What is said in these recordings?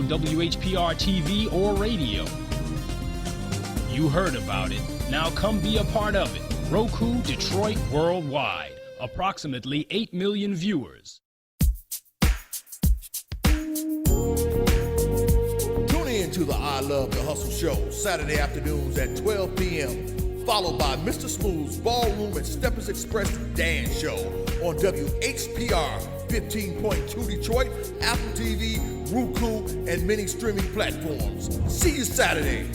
WHPR TV or radio. You heard about it. Now come be a part of it. Roku Detroit Worldwide. Approximately 8 million viewers. Tune in to the I Love the Hustle show, Saturday afternoons at 12 p.m., followed by Mr. Smooth's Ballroom and Steppers Express Dance Show on WHPR 15.2 Detroit, Apple TV, Roku, and many streaming platforms. See you Saturday.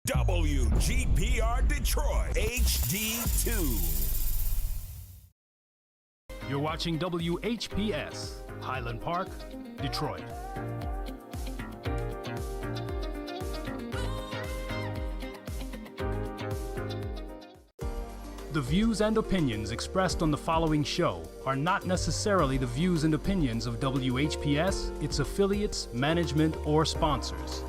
WGPR Detroit HD2. You're watching WHPS, Highland Park, Detroit. The views and opinions expressed on the following show are not necessarily the views and opinions of WHPS, its affiliates, management, or sponsors.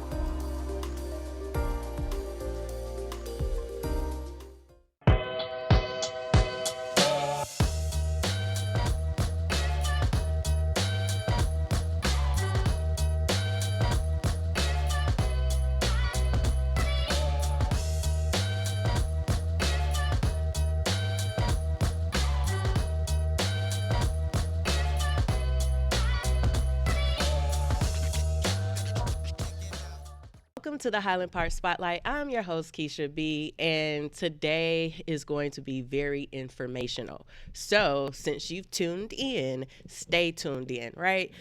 Welcome to the Highland Park Spotlight. I'm your host, Kisha B, and today is going to be very informational. So since you've tuned in, stay tuned in, right?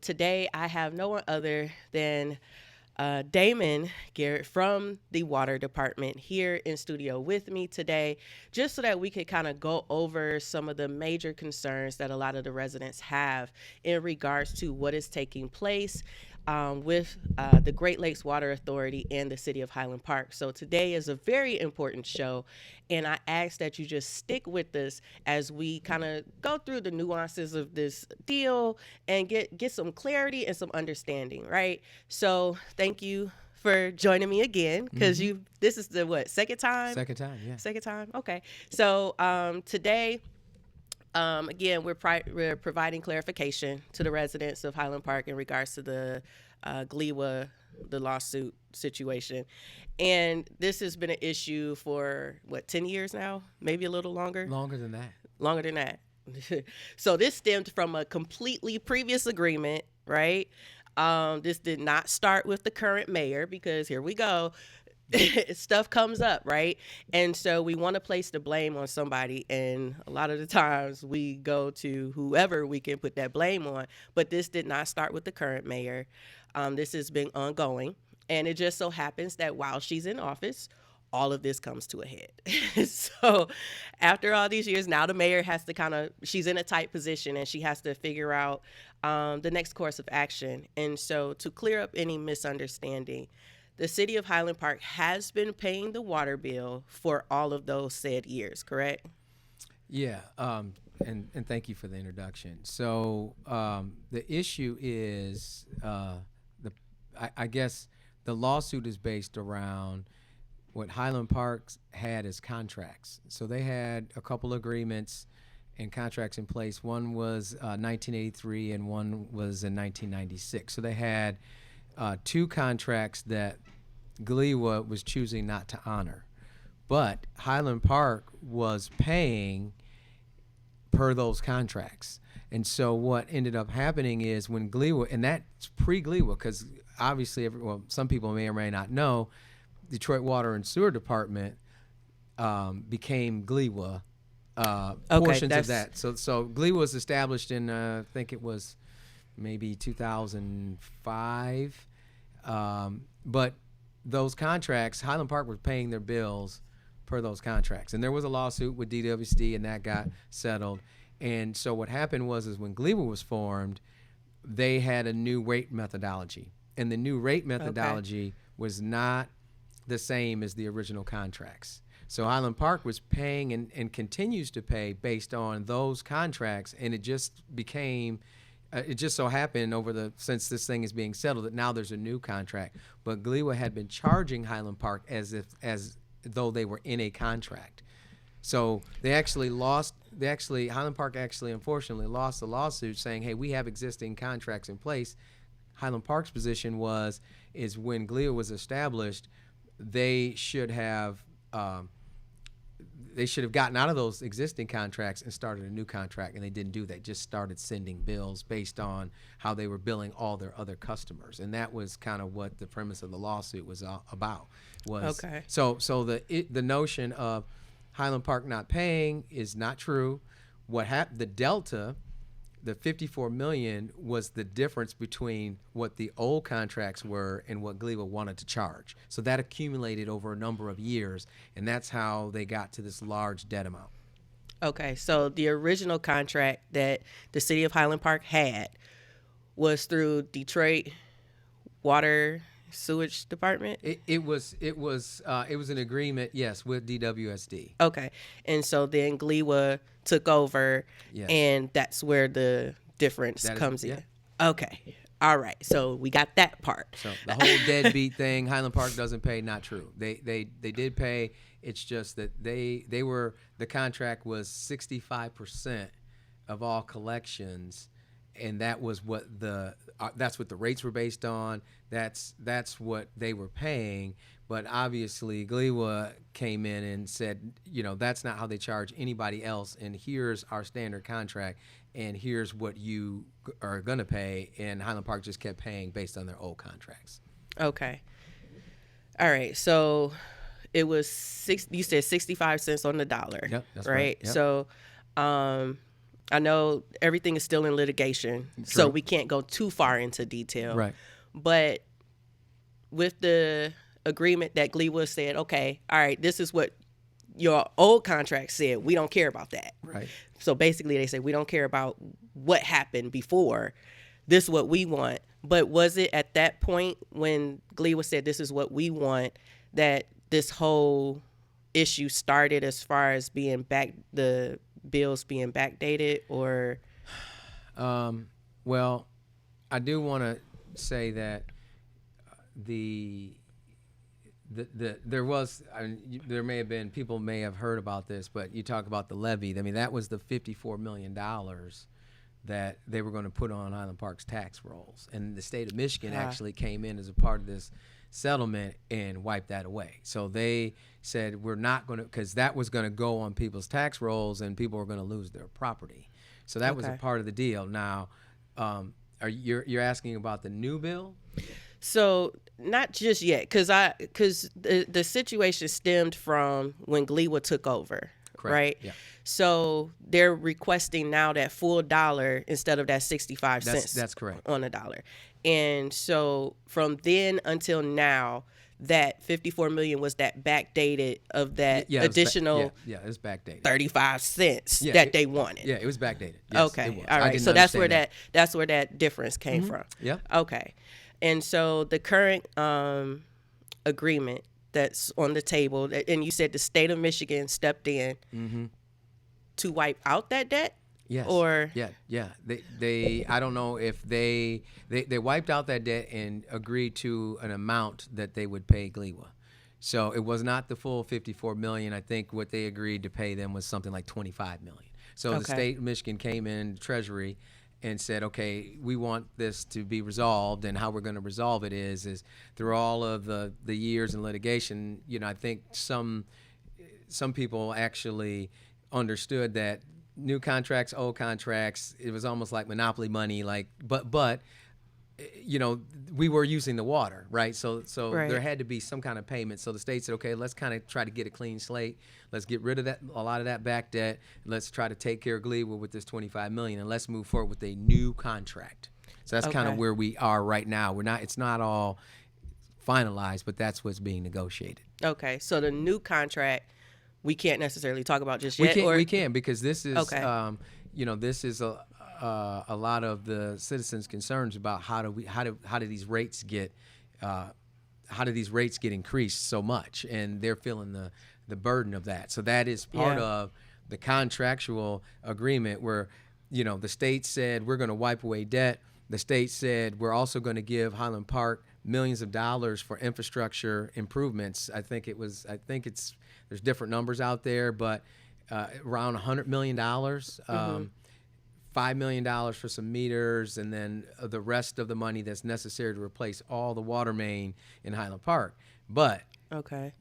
Today I have no one other than Damon Garrett from the Water Department here in studio with me today, just so that we could kind of go over some of the major concerns that a lot of the residents have in regards to what is taking place with the Great Lakes Water Authority and the City of Highland Park. So today is a very important show, and I ask that you just stick with us as we kind of go through the nuances of this deal and get some clarity and some understanding, right? So thank you for joining me again, because this is the second time? Second time, yeah. Second time, okay. So today, again, we're providing clarification to the residents of Highland Park in regards to the GLEWA, the lawsuit situation. And this has been an issue for, 10 years now? Maybe a little longer? Longer than that. Longer than that. So this stemmed from a completely previous agreement, right? This did not start with the current mayor, because here we go. Stuff comes up, right? And so we want to place the blame on somebody, and a lot of the times we go to whoever we can put that blame on. But this did not start with the current mayor. This has been ongoing, and it just so happens that while she's in office, all of this comes to a head. So after all these years, now the mayor has to she's in a tight position, and she has to figure out the next course of action. And so to clear up any misunderstanding, the City of Highland Park has been paying the water bill for all of those said years, correct? Yeah, and thank you for the introduction. So the issue is, I guess the lawsuit is based around what Highland Park had as contracts. So they had a couple agreements and contracts in place. One was 1983 and one was in 1996. So they had two contracts that GLEWA was choosing not to honor, but Highland Park was paying per those contracts. And so what ended up happening is when GLEWA, and that's pre-GLEWA, because obviously, some people may or may not know, Detroit Water and Sewer Department became GLEWA portions of that. So GLEWA was established in, I think it was maybe 2005. But those contracts, Highland Park was paying their bills per those contracts. And there was a lawsuit with DWSD, and that got settled. And so what happened was when GLEWA was formed, they had a new rate methodology. And the new rate methodology was not the same as the original contracts. So Highland Park was paying and continues to pay based on those contracts, and it just became it just so happened since this thing is being settled that now there's a new contract. But GLEWA had been charging Highland Park as though they were in a contract. So they actually lost Highland Park actually unfortunately lost the lawsuit saying, hey, we have existing contracts in place. Highland Park's position is when GLEA was established, they should have gotten out of those existing contracts and started a new contract, and they didn't do that. Just started sending bills based on how they were billing all their other customers, and that was kind of what the premise of the lawsuit was about. Okay. So the notion of Highland Park not paying is not true. What happened? The delta, the $54 million, was the difference between what the old contracts were and what GLEA wanted to charge. So that accumulated over a number of years, and that's how they got to this large debt amount. Okay, so the original contract that the city of Highland Park had was through Detroit Water Sewage Department. It was an agreement, yes, with DWSD. Okay, and so then GLEA took over, Yes. and that's where the difference comes in. Okay, all right, so we got that part. So the whole deadbeat thing, Highland Park doesn't pay, not true. They did pay. It's just that the contract was 65% of all collections, and that was what that's what the rates were based on. That's what they were paying. But obviously, GLEA came in and said, that's not how they charge anybody else. And here's our standard contract, and here's what you are going to pay. And Highland Park just kept paying based on their old contracts. Okay, all right, so it was you said 65 cents on the dollar. Yep, that's right. right. Yep. So, I know everything is still in litigation, so True. we can't go too far into detail. Right. But with the agreement that GLEA said, okay, all right, this is what your old contract said. We don't care about that. Right. So basically, they said we don't care about what happened before. This is what we want. But was it at that point when GLEA said this is what we want that this whole issue started as far as being the bills being backdated, or? Well, I do want to say that there may have been, people may have heard about this, but you talk about the levy. I mean, that was the $54 million that they were going to put on Highland Park's tax rolls, and the state of Michigan actually came in as a part of this settlement and wiped that away. So they said, we're not going to, because that was going to go on people's tax rolls and people were going to lose their property. So that was a part of the deal. Now, you're asking about the new bill? So not just yet, because the situation stemmed from when GLEA took over. Correct. Right? Yeah. So they're requesting now that full dollar instead of that 65 cents. That's correct. On a dollar. And so from then until now, that 54 million was that backdated of that additional it was backdated. 35 cents that they wanted. Yeah, it was backdated. Yes, okay. it was. All right. So that's where that difference came from. Yeah. Okay. And so the current agreement that's on the table, and you said the state of Michigan stepped in to wipe out that debt? Yes. Or yeah. They I don't know if they wiped out that debt and agreed to an amount that they would pay GLEA. So it was not the full $54 million. I think what they agreed to pay them was something like $25 million. So the state of Michigan came in, Treasury, and said, okay, we want this to be resolved, and how we're going to resolve it is through all of the years in litigation. I think some people actually understood that new contracts, old contracts, it was almost like monopoly money, but we were using the water, right? So Right. There had to be some kind of payment. So the state said, okay, let's kind of try to get a clean slate. Let's get rid of a lot of that back debt. Let's try to take care of GLEA with this $25 million, and let's move forward with a new contract. So that's kind of where we are right now. It's not all finalized, but that's what's being negotiated. Okay. So the new contract, we can't necessarily talk about just yet. We can because this is this is a lot of the citizens' concerns about how do these rates get increased so much, and they're feeling the burden of that. So that is part of the contractual agreement where the state said we're going to wipe away debt. The state said we're also going to give Highland Park millions of dollars for infrastructure improvements. There's different numbers out there, but around $100 million. $5 million for some meters, and then the rest of the money that's necessary to replace all the water main in Highland Park. But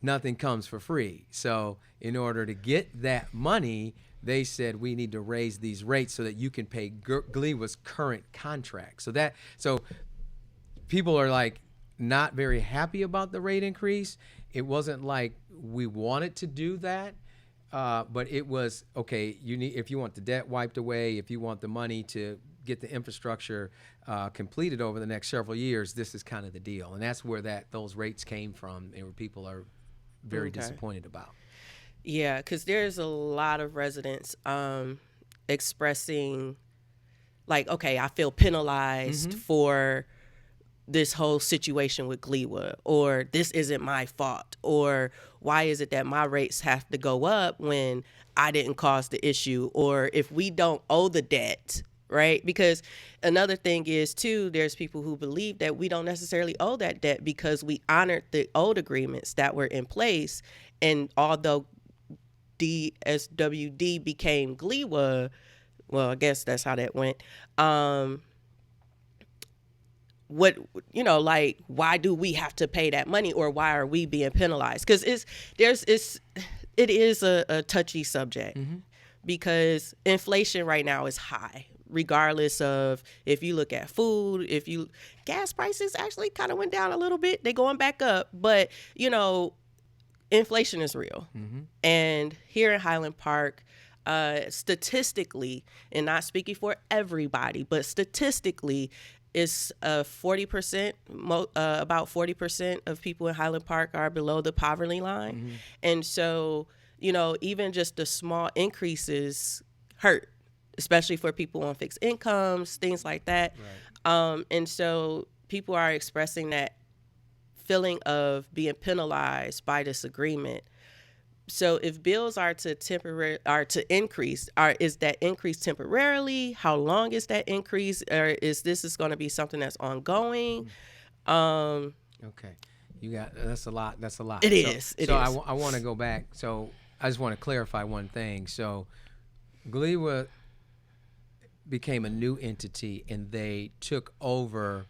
nothing comes for free. So in order to get that money, they said we need to raise these rates so that you can pay GLEWA's current contract. So people are like not very happy about the rate increase. It wasn't like we wanted to do that, but it was okay. If you want the debt wiped away, if you want the money to get the infrastructure completed over the next several years, this is kind of the deal, and that's where those rates came from, and where people are very disappointed about. Yeah, because there's a lot of residents expressing, like, okay, I feel penalized for this whole situation with GLEWA, or this isn't my fault, or why is it that my rates have to go up when I didn't cause the issue, or if we don't owe the debt, right? Because another thing is, too, there's people who believe that we don't necessarily owe that debt because we honored the old agreements that were in place, and although DSWD became GLEWA, well, I guess that's how that went. Like, why do we have to pay that money, or why are we being penalized? Because it is a touchy subject, because inflation right now is high, regardless of if you look at food. Gas prices actually kind of went down a little bit. They're going back up, but inflation is real. And here in Highland Park, statistically, and not speaking for everybody, but statistically, it's 40%, about 40% of people in Highland Park are below the poverty line. And so, even just the small increases hurt, especially for people on fixed incomes, things like that. Right. And so people are expressing that feeling of being penalized by this agreement. So if bills are to increase, is that increase temporarily? How long is that increase, or is going to be something that's ongoing? Okay, that's a lot. It is. I want to go back. So I just want to clarify one thing. So GLEWA became a new entity, and they took over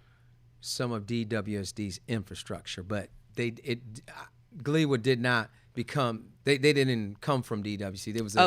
some of DWSD's infrastructure, but GLEWA did not become. They didn't come from DWC. There was So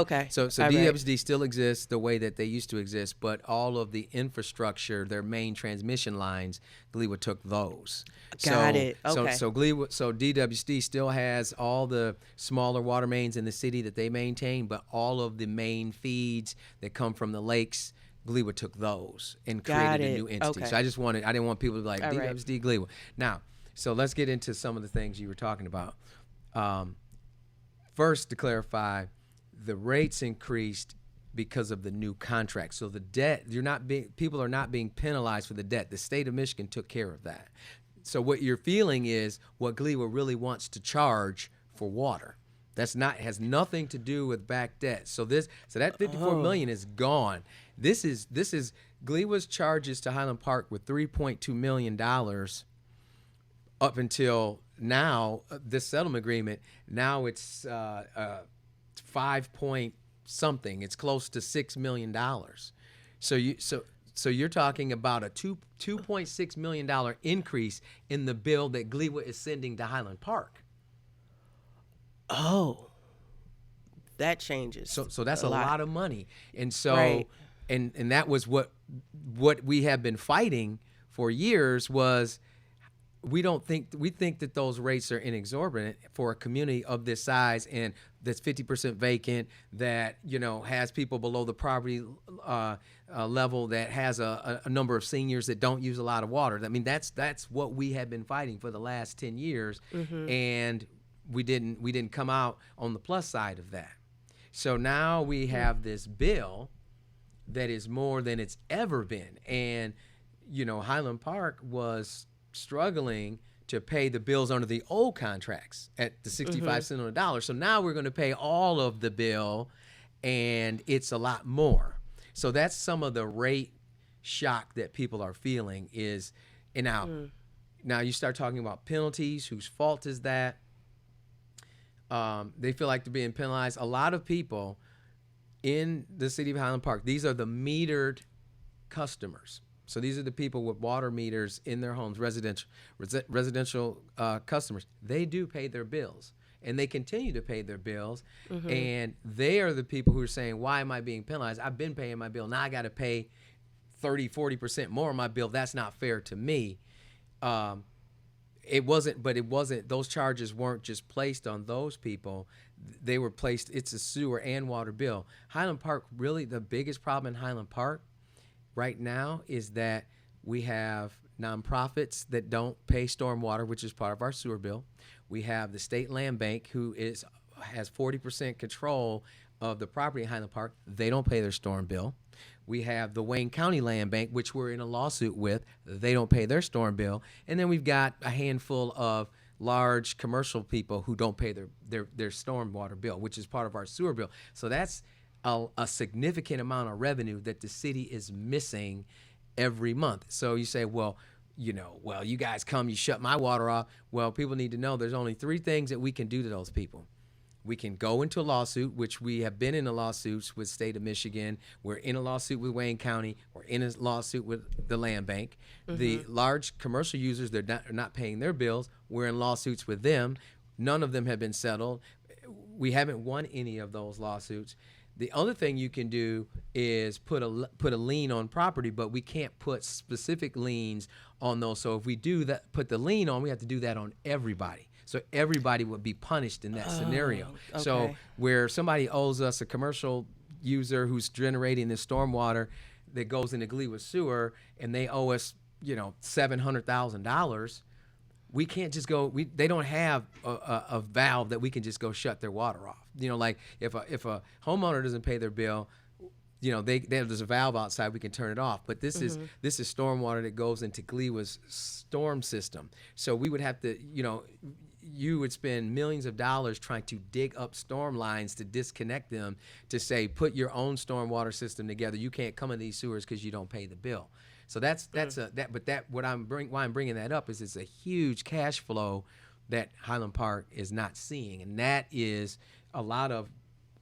DWSD still exists the way that they used to exist, but all of the infrastructure, their main transmission lines, GLEWA took those. Got it. Okay. So DWSD still has all the smaller water mains in the city that they maintain, but all of the main feeds that come from the lakes, GLEWA took those and created a new entity. So I didn't want people to be like DWSD, GLEWA. Now, so let's get into some of the things you were talking about. First, to clarify, the rates increased because of the new contract. So the debt, people are not being penalized for the debt. The state of Michigan took care of that. So what you're feeling is what GLEWA really wants to charge for water. Has nothing to do with back debt. So that $54 million is gone. This is GLEWA's charges to Highland Park were $3.2 million up until now. This settlement agreement, now it's 5 point something. It's close to $6 million. So you're talking about a $2.6 million increase in the bill that GLEWA is sending to Highland Park. Oh, that changes. So that's a lot of money, and so Right. and that was what we have been fighting for years. Was we think that those rates are inexorbitant for a community of this size and that's 50% vacant, that has people below the poverty level, that has a number of seniors that don't use a lot of water. I mean, that's what we have been fighting for the last 10 years, and we didn't come out on the plus side of that. So now we have this bill that is more than it's ever been, and Highland Park was struggling to pay the bills under the old contracts at the 65 cents on the dollar. So now we're going to pay all of the bill, and it's a lot more. So that's some of the rate shock that people are feeling is, and now you start talking about penalties. Whose fault is that? They feel like they're being penalized. A lot of people in the city of Highland Park, these are the metered customers. So these are the people with water meters in their homes, residential customers. They do pay their bills, and they continue to pay their bills. And they are the people who are saying, why am I being penalized? I've been paying my bill. Now I got to pay 30-40% more on my bill. That's not fair to me. It wasn't, those charges weren't just placed on those people. They were placed, it's a sewer and water bill. Highland Park, really the biggest problem in Highland Park right now is that we have nonprofits that don't pay stormwater, which is part of our sewer bill. We have the state land bank who has 40% control of the property in Highland Park. They don't pay their storm bill. We have the Wayne County Land Bank, which we're in a lawsuit with. They don't pay their storm bill. And then we've got a handful of large commercial people who don't pay their stormwater bill, which is part of our sewer bill. So that's a significant amount of revenue that the city is missing every month. So you say, well, you guys come, you shut my water off. Well, people need to know there's only 3 things that we can do to those people. We can go into a lawsuit, which we have been in a lawsuits with state of Michigan. We're in a lawsuit with Wayne County. We're in a lawsuit with the land bank. The large commercial users, they're not paying their bills. We're in lawsuits with them. None of them have been settled. We haven't won any of those lawsuits. The other thing you can do is put a lien on property, but we can't put specific liens on those. So if we do that, put the lien on, we have to do that on everybody. So everybody would be punished in that scenario. Okay. So where somebody owes us, a commercial user who's generating this stormwater that goes into Gleewood Sewer, and they owe us, $700,000, we can't just go. They don't have a valve that we can just go shut their water off. Like if a homeowner doesn't pay their bill, there's a valve outside, we can turn it off. But this is stormwater that goes into Gleewood's storm system. So we would have to, you would spend millions of dollars trying to dig up storm lines to disconnect them, to say, put your own stormwater system together. You can't come in these sewers because you don't pay the bill. So why I'm bringing that up is it's a huge cash flow that Highland Park is not seeing, and that is a lot of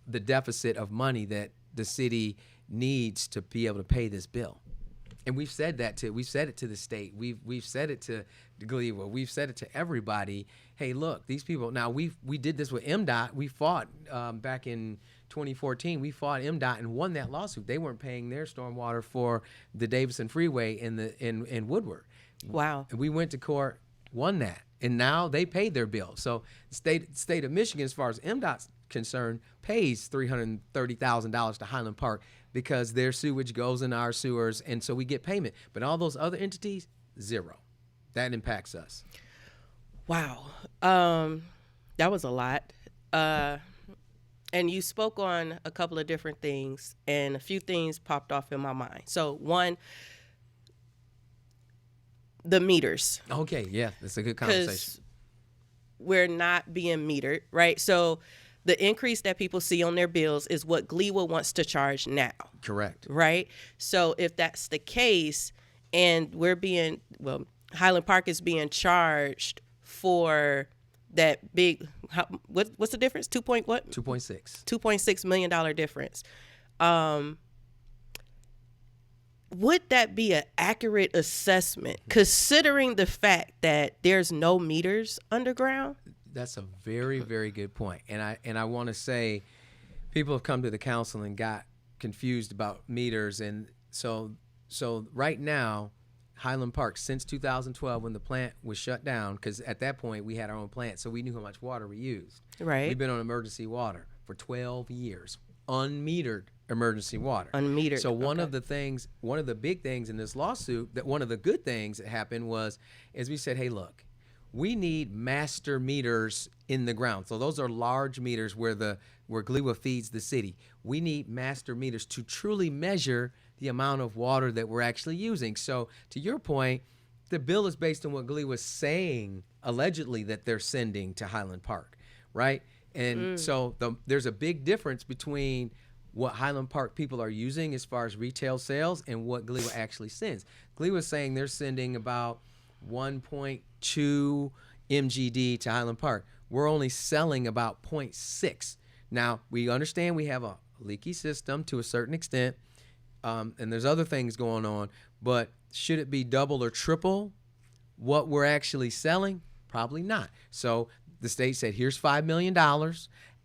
the deficit of money that the city needs to be able to pay this bill. And we've said it to the state. We've said it to Gleewood. We've said it to everybody. Hey, look, these people. Now we did this with MDOT. We fought back in 2014. We fought MDOT and won that lawsuit. They weren't paying their stormwater for the Davison Freeway in Woodward. Wow. And we went to court, won that, and now they paid their bill. So the state of Michigan, as far as MDOT's concerned, pays $330,000 to Highland Park because their sewage goes in our sewers, and so we get payment. But all those other entities, zero. That impacts us. Wow. That was a lot. And you spoke on a couple of different things, and a few things popped off in my mind. So one, the meters. Okay, yeah, that's a good conversation. 'Cause we're not being metered, right? So the increase that people see on their bills is what Gleewood wants to charge now. Correct. Right? So if that's the case, and Highland Park is being charged for that big, what's the difference? 2.6. $2.6 million difference. Would that be an accurate assessment, considering the fact that there's no meters underground? That's a very, very good point. And I want to say people have come to the council and got confused about meters. And so right now, Highland Park, since 2012, when the plant was shut down, because at that point we had our own plant, so we knew how much water we used. Right. We've been on emergency water for 12 years, unmetered emergency water. Unmetered. So one of the big things in this lawsuit, that one of the good things that happened was, as we said, hey, look, we need master meters in the ground. So those are large meters where Gleewood feeds the city. We need master meters to truly measure the amount of water that we're actually using. So to your point, the bill is based on what Gleewood's saying, allegedly, that they're sending to Highland Park, right? And so there's a big difference between what Highland Park people are using as far as retail sales and what Gleewood actually sends. Gleewood's saying they're sending about 1.2 MGD to Highland Park. We're only selling about 0.6. Now, we understand we have a a leaky system to a certain extent, and there's other things going on, but should it be double or triple what we're actually selling? Probably not. So the state said, here's $5 million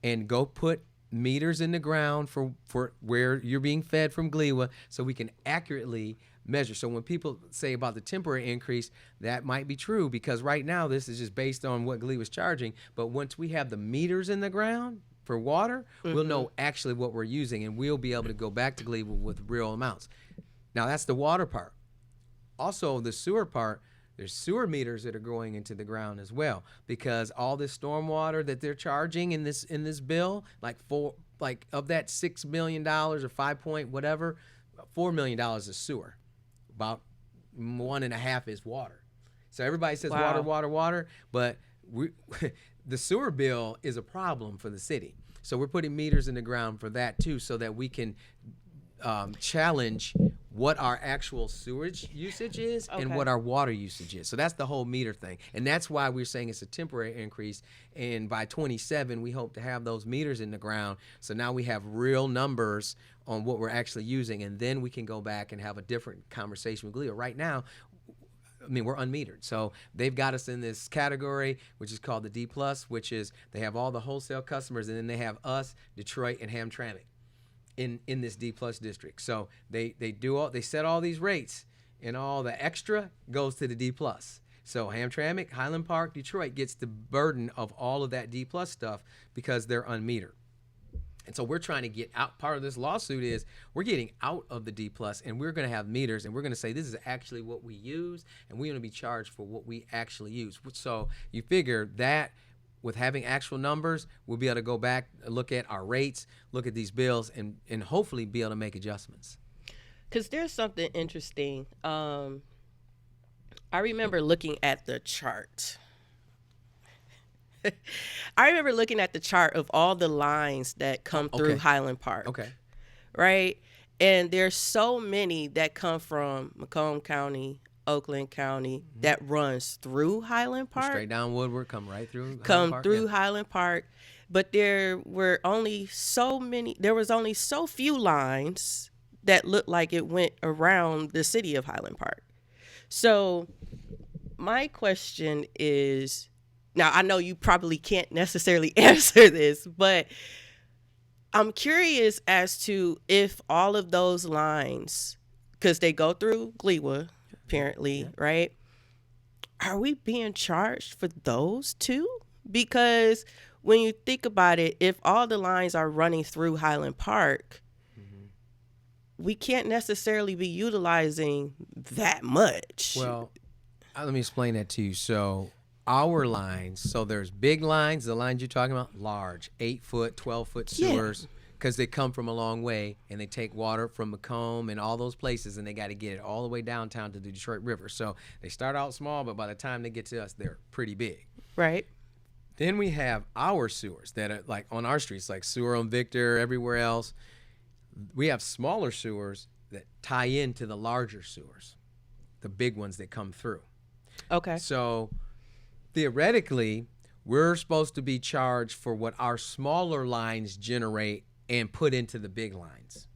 and go put meters in the ground for where you're being fed from GLEWA so we can accurately measure. So when people say about the temporary increase, that might be true because right now this is just based on what GLEWA is charging. But once we have the meters in the ground for water, we'll know actually what we're using, and we'll be able to go back to GLEWA with real amounts. Now that's the water part. Also the sewer part, there's sewer meters that are going into the ground as well because all this stormwater that they're charging in this bill, like of that $6 million or 5 point whatever, $4 million is sewer. About 1.5 is water. So everybody says water, but the sewer bill is a problem for the city. So we're putting meters in the ground for that too, so that we can challenge what our actual sewage usage is and what our water usage is. So that's the whole meter thing. And that's why we're saying it's a temporary increase. And by 27, we hope to have those meters in the ground. So now we have real numbers on what we're actually using. And then we can go back and have a different conversation with GLEWA. Right now, I mean, we're unmetered. So they've got us in this category, which is called the D+, which is they have all the wholesale customers, and then they have us, Detroit, and Hamtramck in this D+ district. So they set all these rates, and all the extra goes to the D+. So Hamtramck, Highland Park, Detroit gets the burden of all of that D+ stuff because they're unmetered. And so we're trying to get out. Part of this lawsuit is we're getting out of the D+, and we're going to have meters, and we're going to say this is actually what we use, and we're going to be charged for what we actually use. So you figure that with having actual numbers, we'll be able to go back, look at our rates, look at these bills, and hopefully be able to make adjustments. Because there's something interesting. I remember looking at the chart. I remember looking at the chart of all the lines that come through Highland Park. Okay. Right? And there's so many that come from Macomb County, Oakland County, that runs through Highland Park. Straight down Woodward, come right through Highland Park. But there was only so few lines that looked like it went around the city of Highland Park. So my question is, now I know you probably can't necessarily answer this, but I'm curious as to if all of those lines, because they go through GLEWA, apparently, right? Are we being charged for those too? Because when you think about it, if all the lines are running through Highland Park, we can't necessarily be utilizing that much. Well, let me explain that to you. So our lines, so there's big lines, the lines you're talking about, large, 8-foot, 12-foot sewers, because they come from a long way, and they take water from Macomb and all those places, and they got to get it all the way downtown to the Detroit River. So they start out small, but by the time they get to us, they're pretty big. Right. Then we have our sewers that are like on our streets, like Sewer on Victor, everywhere else. We have smaller sewers that tie into the larger sewers, the big ones that come through. Okay. So theoretically, we're supposed to be charged for what our smaller lines generate and put into the big lines.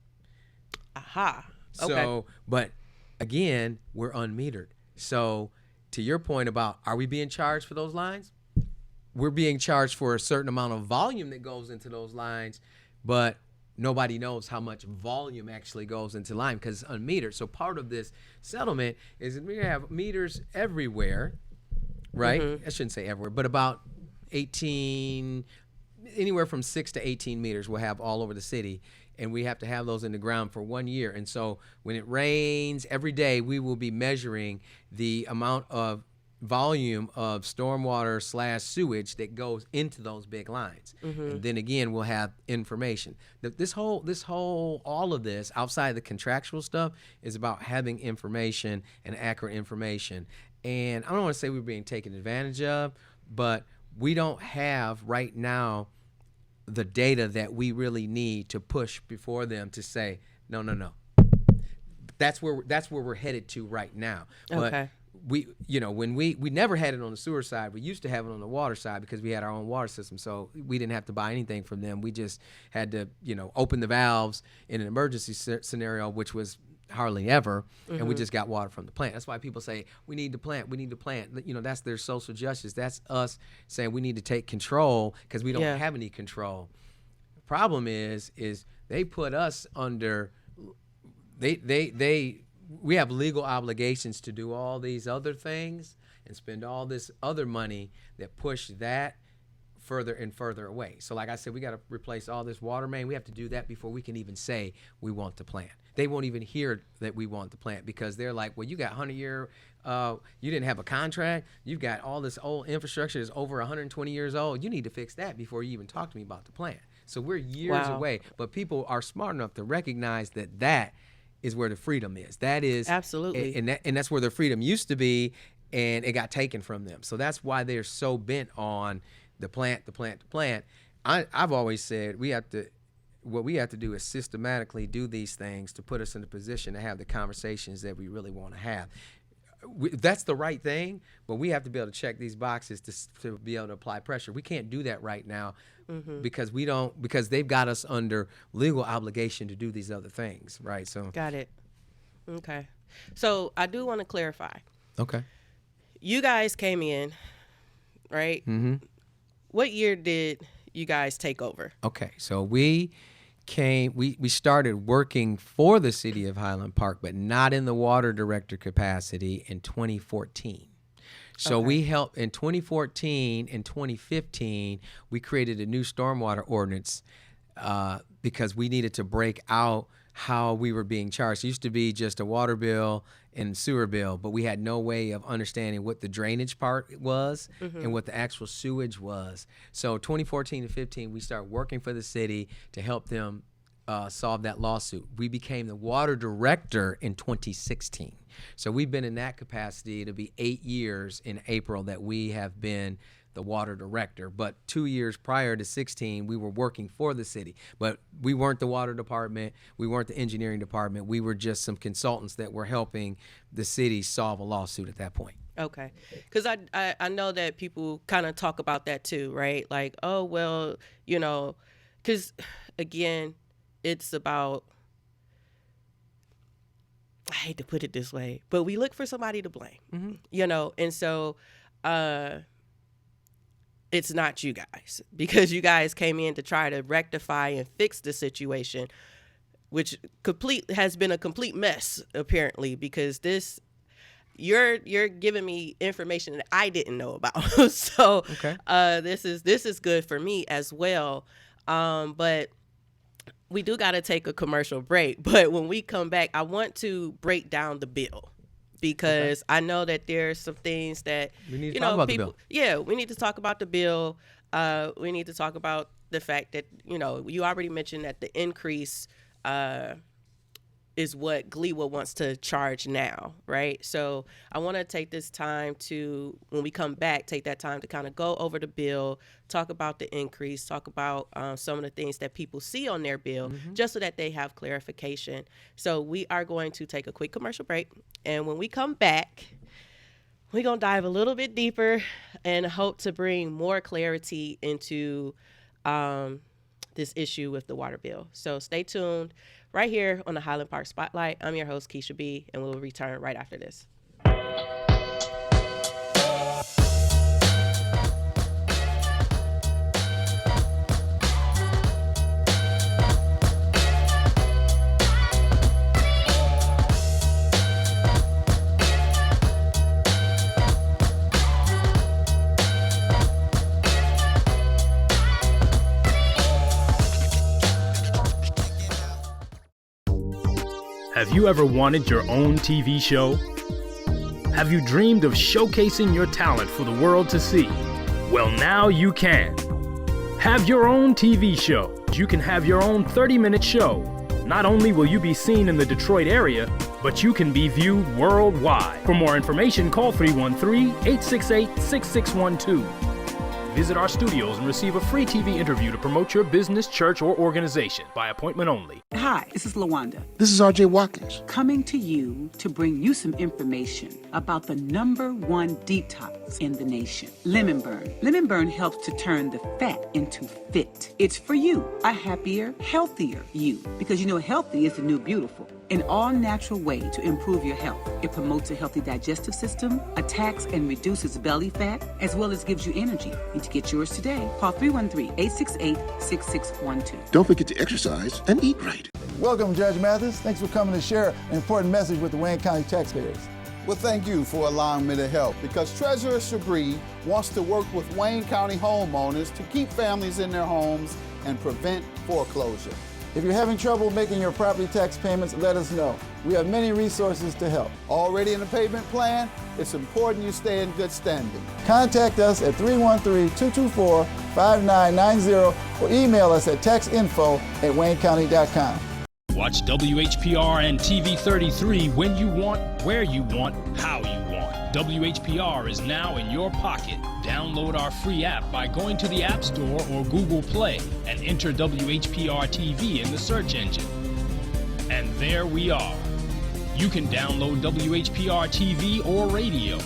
Aha. So, Okay. But again, we're unmetered. So to your point about, are we being charged for those lines? We're being charged for a certain amount of volume that goes into those lines, but nobody knows how much volume actually goes into line because it's unmetered. So part of this settlement is that we have meters everywhere, right? I shouldn't say everywhere, but about 18, anywhere from 6 to 18 meters we'll have all over the city, and we have to have those in the ground for 1 year. And so when it rains every day, we will be measuring the amount of volume of stormwater / sewage that goes into those big lines. And then again, we'll have information. All of this outside the contractual stuff is about having information and accurate information. And I don't want to say we're being taken advantage of, but we don't have right now the data that we really need to push before them to say, no. That's where we're headed to right now. But we when we never had it on the sewer side. We used to have it on the water side because we had our own water system, so we didn't have to buy anything from them. We just had to open the valves in an emergency scenario, which was hardly ever, and we just got water from the plant. That's why people say we need to plant. That's their social justice. That's us saying we need to take control because we don't have any control. The problem is they put us under. We have legal obligations to do all these other things and spend all this other money that push that further and further away. So like I said, we got to replace all this water main. We have to do that before we can even say we want the plant. They won't even hear that we want the plant because they're like, well, you got 100-year, you didn't have a contract. You've got all this old infrastructure that's over 120 years old. You need to fix that before you even talk to me about the plant. So we're years away, but people are smart enough to recognize that is where the freedom is. That is absolutely, and that's where the freedom used to be, and it got taken from them. So that's why they're so bent on the plant. I've always said what we have to do is systematically do these things to put us in a position to have the conversations that we really want to have. That's the right thing, but we have to be able to check these boxes to be able to apply pressure. We can't do that right now because they've got us under legal obligation to do these other things, right? So got it. Okay. So I do want to clarify. Okay. You guys came in, right? Mm-hmm. What year did you guys take over? Okay. So we started working for the city of Highland Park, but not in the water director capacity in 2014. So we helped in 2014 and 2015, we created a new stormwater ordinance because we needed to break out how we were being charged. It used to be just a water bill and sewer bill, but we had no way of understanding what the drainage part was and what the actual sewage was. So 2014 to 15, we started working for the city to help them solve that lawsuit. We became the water director in 2016. So we've been in that capacity. It'll be 8 years in April that we have been the water director. But 2 years prior to 16, we were working for the city. But we weren't the water department. We weren't the engineering department. We were just some consultants that were helping the city solve a lawsuit at that point. Okay. Because I know that people kind of talk about that too, right? Like, oh, well, because again, it's about, I hate to put it this way, but we look for somebody to blame, and so it's not you guys, because you guys came in to try to rectify and fix the situation, which has been a complete mess, apparently, because you're giving me information that I didn't know about. So this is good for me as well. But we do got to take a commercial break. But when we come back, I want to break down the bill, because I know that there's some things that we need to talk about people. The bill. Yeah, we need to talk about the bill. We need to talk about the fact that you already mentioned that the increase is what GLEWA wants to charge now, right? So I want to take this time to, when we come back, take that time to kind of go over the bill, talk about the increase, talk about some of the things that people see on their bill, just so that they have clarification. So we are going to take a quick commercial break, and when we come back, we're going to dive a little bit deeper and hope to bring more clarity into this issue with the water bill. So stay tuned right here on the Highland Park Spotlight. I'm your host, Kisha B, and we'll return right after this. Have you ever wanted your own TV show? Have you dreamed of showcasing your talent for the world to see? Well, now you can. Have your own TV show. You can have your own 30-minute show. Not only will you be seen in the Detroit area, but you can be viewed worldwide. For more information, call 313-868-6612. visit our studios and receive a free TV interview to promote your business, church, or organization by appointment only. Hi, this is LaWanda. This is RJ Watkins. Coming to you to bring you some information about the #1 detox in the nation, Lemon Burn. Lemon Burn helps to turn the fat into fit. It's for you, a happier, healthier you. Because you know healthy is the new beautiful. An all-natural way to improve your health. It promotes a healthy digestive system, attacks and reduces belly fat, as well as gives you energy. Need to get yours today. Call 313-868-6612. Don't forget to exercise and eat right. Welcome, Judge Mathis. Thanks for coming to share an important message with the Wayne County taxpayers. Well, thank you for allowing me to help, because Treasurer Shabri wants to work with Wayne County homeowners to keep families in their homes and prevent foreclosure. If you're having trouble making your property tax payments, let us know. We have many resources to help. Already in the payment plan? It's important you stay in good standing. Contact us at 313-224-5990 or email us at taxinfo@waynecounty.com. Watch WHPR and TV 33 when you want, where you want, how you want. WHPR is now in your pocket. Download our free app by going to the App Store or Google Play and enter WHPR TV in the search engine. And there we are. You can download WHPR TV or radio.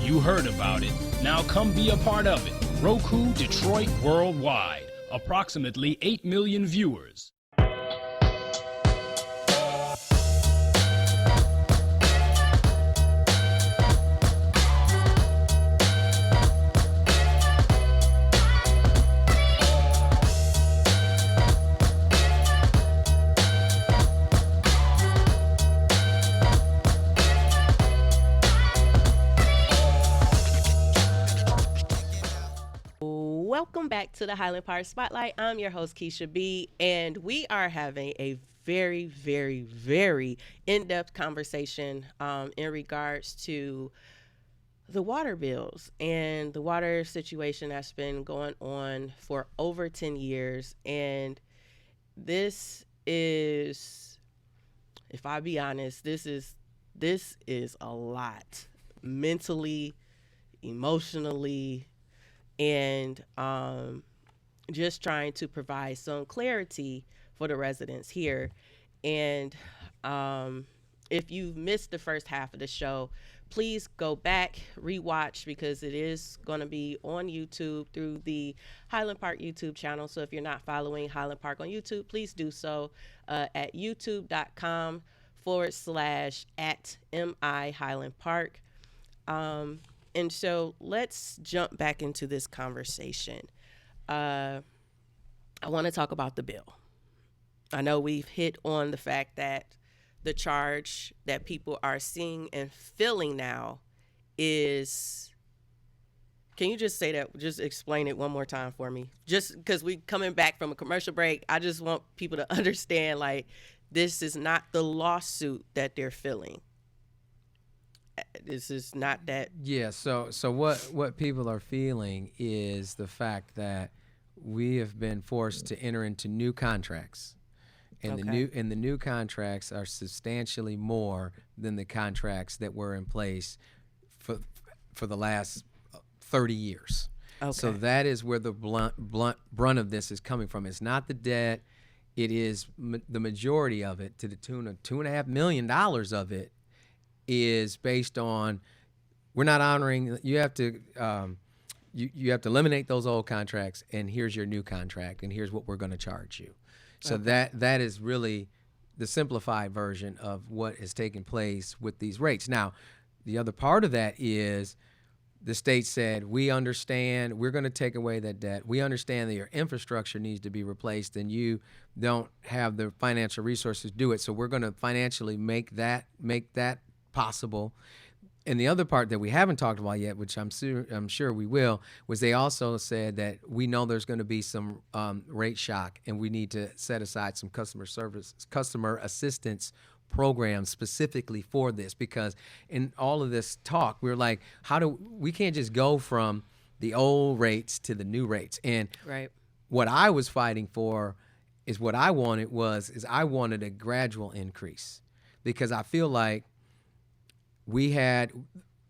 You heard about it. Now come be a part of it. Roku, Detroit, worldwide. Approximately 8 million viewers. Welcome back to the Highland Park Spotlight. I'm your host, Kisha B, and we are having a very, very, very in-depth conversation in regards to the water bills and the water situation that's been going on for over 10 years. And this is, if I be honest, this is a lot mentally, emotionally, and just trying to provide some clarity for the residents here. And if you've missed the first half of the show, please go back, rewatch, because it is going to be on YouTube through the Highland Park YouTube channel. So if you're not following Highland Park on YouTube, please do so at youtube.com/@MI Highland Park. And so let's jump back into this conversation. I want to talk about the bill. I know we've hit on the fact that the charge that people are seeing and feeling now is, can you just say that, just explain it one more time for me? Just because we coming back from a commercial break, I just want people to understand, like, this is not the lawsuit that they're feeling. This is not that. Yeah. So what people are feeling is the fact that we have been forced to enter into new contracts, and the new contracts are substantially more than the contracts that were in place for the last 30 years. Okay. So that is where the brunt of this is coming from. It's not the debt. It is the majority of it, to the tune of $2.5 million of it, is based on, we're not honoring. You have to you have to eliminate those old contracts, and here's your new contract, and here's what we're going to charge you. So that is really the simplified version of what has taken place with these rates. Now, the other part of that is the state said, we understand, we're going to take away that debt. We understand that your infrastructure needs to be replaced, and you don't have the financial resources to do it. So we're going to financially make that possible. And the other part that we haven't talked about yet, which I'm sure we will, was they also said that we know there's going to be some rate shock, and we need to set aside some customer assistance programs specifically for this, because in all of this talk, we're like, we can't just go from the old rates to the new rates. And what I was fighting for is what I wanted I wanted a gradual increase, because I feel like we had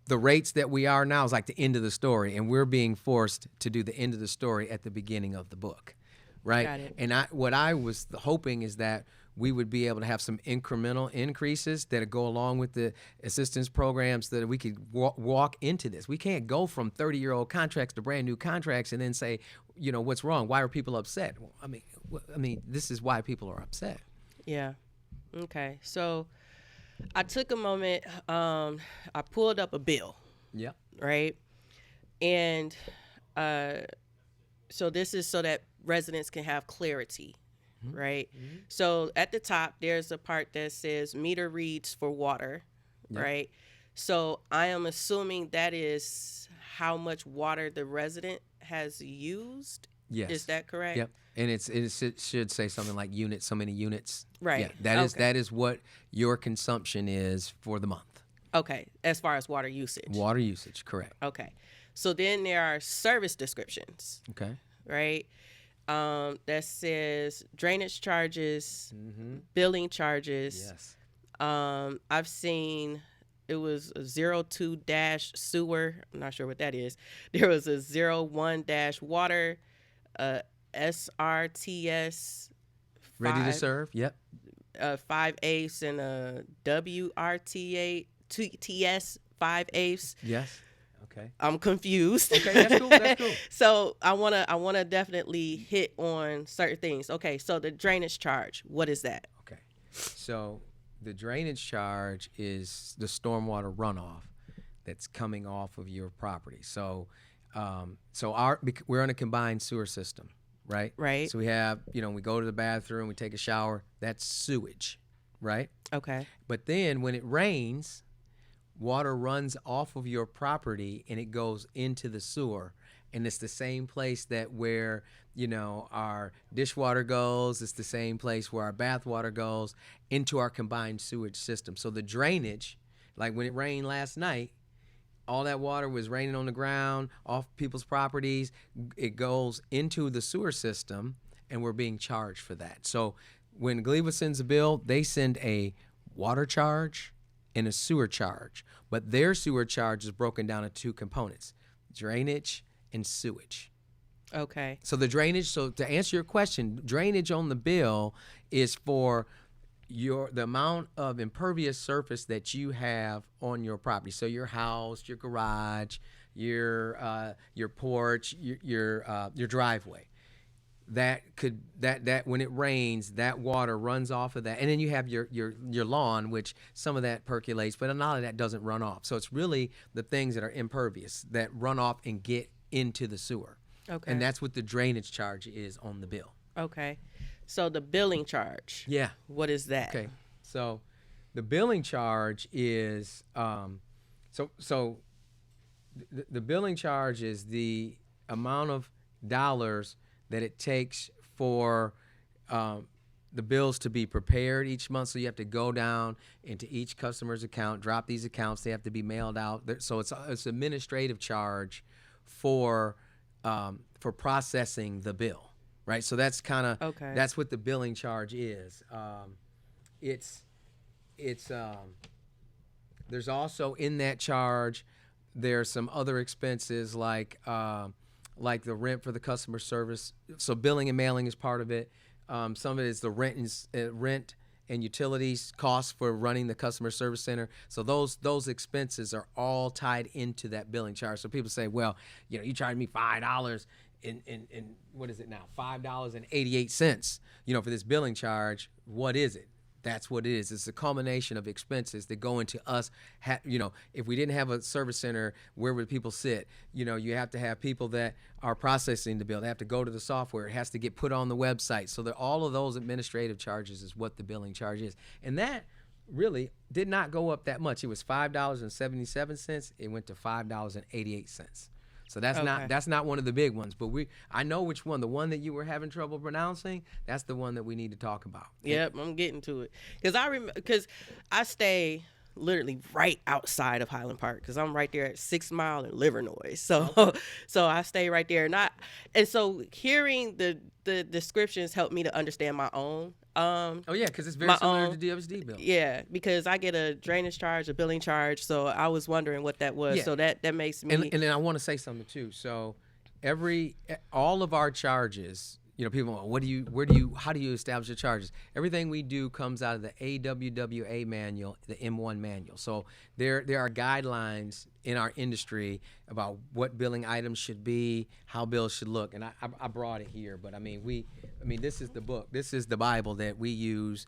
the rates that we are now is like the end of the story, and we're being forced to do the end of the story at the beginning of the book, right? Got it. And what I was hoping is that we would be able to have some incremental increases that go along with the assistance programs, that we could walk into this. We can't go from 30-year-old contracts to brand new contracts and then say, what's wrong? Why are people upset? Well, I mean, this is why people are upset. Yeah. Okay. So I took a moment. I pulled up a bill. Yeah. Right. And so this is so that residents can have clarity. Right. Mm-hmm. So at the top, there's a part that says meter reads for water. Yep. Right. So I am assuming that is how much water the resident has used. Yes. Is that correct? Yep. And it should say something like units, so many units. Right. Yeah. That is what your consumption is for the month. Okay. As far as water usage. Water usage, correct. Okay. So then there are service descriptions. Okay. Right. That says drainage charges, billing charges. Yes. I've seen it was a 02-sewer. I'm not sure what that is. There was a 01-water, SRTS. Ready to serve. Yep. 5/8 and a WRTA TS 5/8. Yes. Okay. I'm confused. Okay, that's cool. That's cool. So I wanna definitely hit on certain things. Okay, so the drainage charge, what is that? Okay. So the drainage charge is the stormwater runoff that's coming off of your property. So we're on a combined sewer system, right? Right. So we have, we go to the bathroom, we take a shower, that's sewage, right? Okay. But then when it rains, water runs off of your property and it goes into the sewer, and it's the same place where our dishwater goes. It's the same place where our bath water goes into our combined sewage system. So the drainage, like when it rained last night, all that water was raining on the ground, off people's properties. It goes into the sewer system, and we're being charged for that. So when Gleba sends a bill, they send a water charge and a sewer charge, but their sewer charge is broken down into two components: drainage and sewage. Okay. So the drainage, so to answer your question, drainage on the bill is for the amount of impervious surface that you have on your property. So your house, your garage, your porch, your driveway. That when it rains, that water runs off of that, and then you have your lawn, which some of that percolates, but a lot of that doesn't run off. So it's really the things that are impervious that run off and get into the sewer. Okay. And that's what the drainage charge is on the bill. Okay. So the billing charge. Yeah. What is that? Okay. So the billing charge is the billing charge is the amount of dollars that it takes for the bills to be prepared each month. So you have to go down into each customer's account, drop these accounts. They have to be mailed out. So it's administrative charge for processing the bill, right? So that's kind of that's what the billing charge is. There's also in that charge, there's some other expenses like the rent for the customer service. So billing and mailing is part of it. Some of it is the rent and utilities costs for running the customer service center. So those expenses are all tied into that billing charge. So people say, well, you charge me $5 in what is it now? $5.88, for this billing charge. What is it? That's what it is. It's a culmination of expenses that go into us. If we didn't have a service center, where would people sit? You have to have people that are processing the bill. They have to go to the software. It has to get put on the website. So that all of those administrative charges is what the billing charge is. And that really did not go up that much. It was $5.77. It went to $5.88. So that's not one of the big ones, but I know which one. The one that you were having trouble pronouncing, that's the one that we need to talk about. Yep, I'm getting to it because I stay literally right outside of Highland Park because I'm right there at 6 Mile and Livernois. So I stay right there, and so hearing the descriptions helped me to understand my own. Oh yeah, because it's very my similar own- to DFSD bill. Yeah, because I get a drainage charge, a billing charge, so I was wondering what that was. Yeah. So that makes me. And then I want to say something too. So all of our charges, people, how do you establish your charges? Everything we do comes out of the AWWA manual, the M1 manual. So there are guidelines in our industry about what billing items should be, how bills should look. And I brought it here, but this is the book. This is the Bible that we use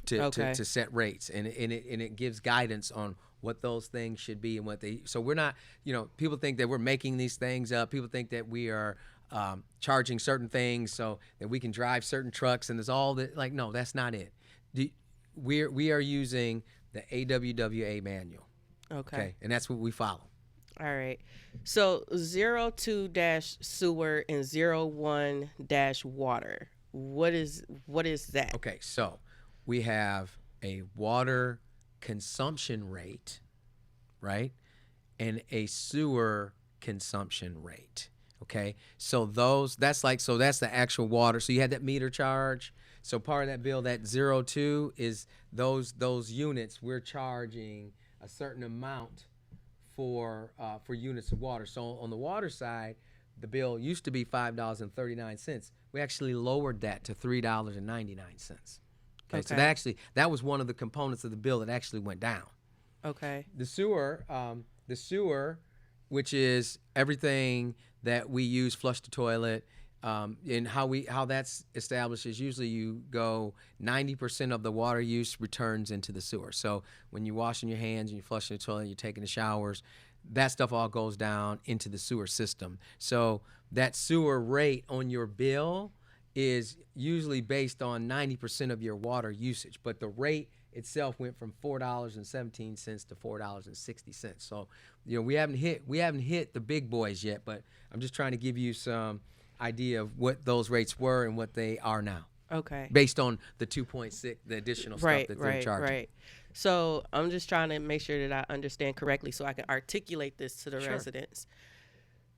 to set rates, and it gives guidance on what those things should be and what they. So we're not, people think that we're making these things up. People think that we are charging certain things so that we can drive certain trucks, and there's all that. Like, no, that's not it. We are using the AWWA manual. Okay, and that's what we follow. All right. So 02-sewer and 01-water. What is that? Okay, so we have a water consumption rate, right, and a sewer consumption rate. Okay, so that's the actual water. So you had that meter charge. So part of that bill, that 02, is those units. We're charging a certain amount for units of water. So on the water side, the bill used to be $5.39. We actually lowered that to $3.99. Okay, so that was one of the components of the bill that actually went down. Okay. The sewer, which is everything that we use, flush the toilet, and how that's established is usually you go 90% of the water use returns into the sewer. So when you're washing your hands and you're flushing the toilet, you're taking the showers, that stuff all goes down into the sewer system. So that sewer rate on your bill is usually based on 90% of your water usage, but the rate itself went from $4.17 to $4.60. So, we haven't hit the big boys yet, but I'm just trying to give you some idea of what those rates were and what they are now. Okay. Based on the 2.6, the additional stuff that they're charging. Right. So I'm just trying to make sure that I understand correctly so I can articulate this to the residents.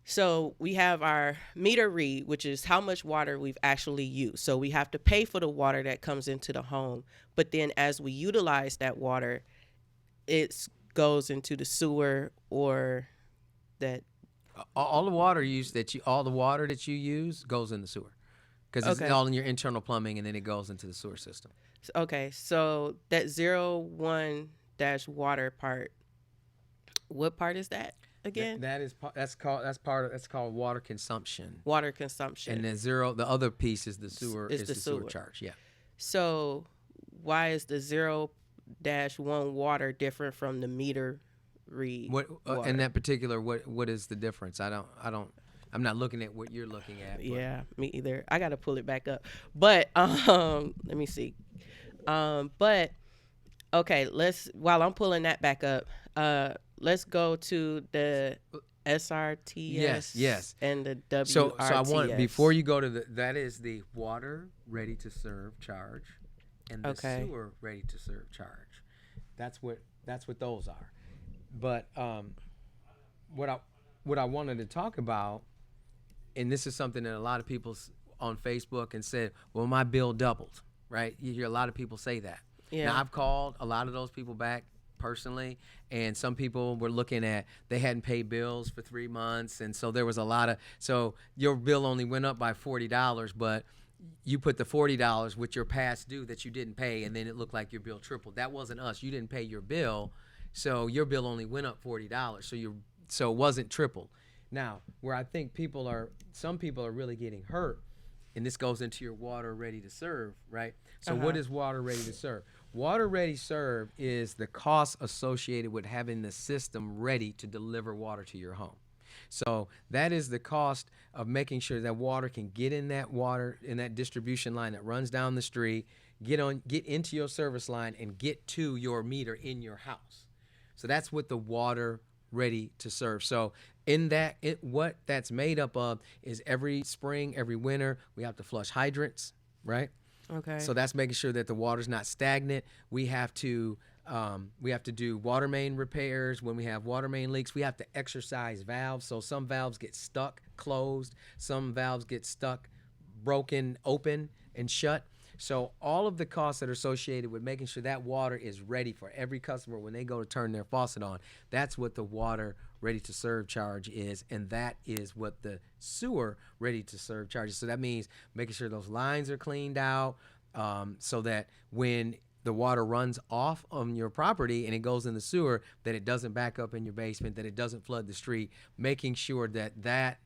So we have our meter read, which is how much water we've actually used. So we have to pay for the water that comes into the home. But then as we utilize that water, it goes into the sewer or that. All the water that you use goes in the sewer because it's all in your internal plumbing, and then it goes into the sewer system. Okay, so that 01-water part, what part is that again? That's called water consumption. Water consumption. And the other piece is the sewer is the sewer charge. Yeah. So why is the 0-1 water different from the meter read? In that particular, what is the difference? I'm not looking at what you're looking at. But. Yeah, me either. I got to pull it back up. But let me see. But okay, while I'm pulling that back up, let's go to the SRTS. Yes. And the WRTS. So I want, before you go to that is the water ready to serve charge and the sewer ready to serve charge. That's what those are. But what I wanted to talk about, and this is something that a lot of people on Facebook and said, well, my bill doubled, right? You hear a lot of people say that. Yeah. Now, I've called a lot of those people back personally, and some people were looking at, they hadn't paid bills for 3 months, and so there was so your bill only went up by $40, but you put the $40 with your past due that you didn't pay, and then it looked like your bill tripled. That wasn't us. You didn't pay your bill, so your bill only went up $40, so it wasn't tripled. Now, where I think some people are really getting hurt, and this goes into your water ready to serve, right? So what is water ready to serve? Water ready to serve is the cost associated with having the system ready to deliver water to your home. So that is the cost of making sure that water can get in that distribution line that runs down the street, get into your service line, and get to your meter in your house. So that's what the water ready to serve. So what that's made up of is every spring, every winter, we have to flush hydrants, right? Okay. So that's making sure that the water's not stagnant. We have to do water main repairs. When we have water main leaks, we have to exercise valves. So some valves get stuck closed, some valves get stuck broken open and shut. So all of the costs that are associated with making sure that water is ready for every customer when they go to turn their faucet on, that's what the water ready to serve charge is, and that is what the sewer ready to serve charge is. So that means making sure those lines are cleaned out, so that when the water runs off on your property and it goes in the sewer, that it doesn't back up in your basement, that it doesn't flood the street, making sure that that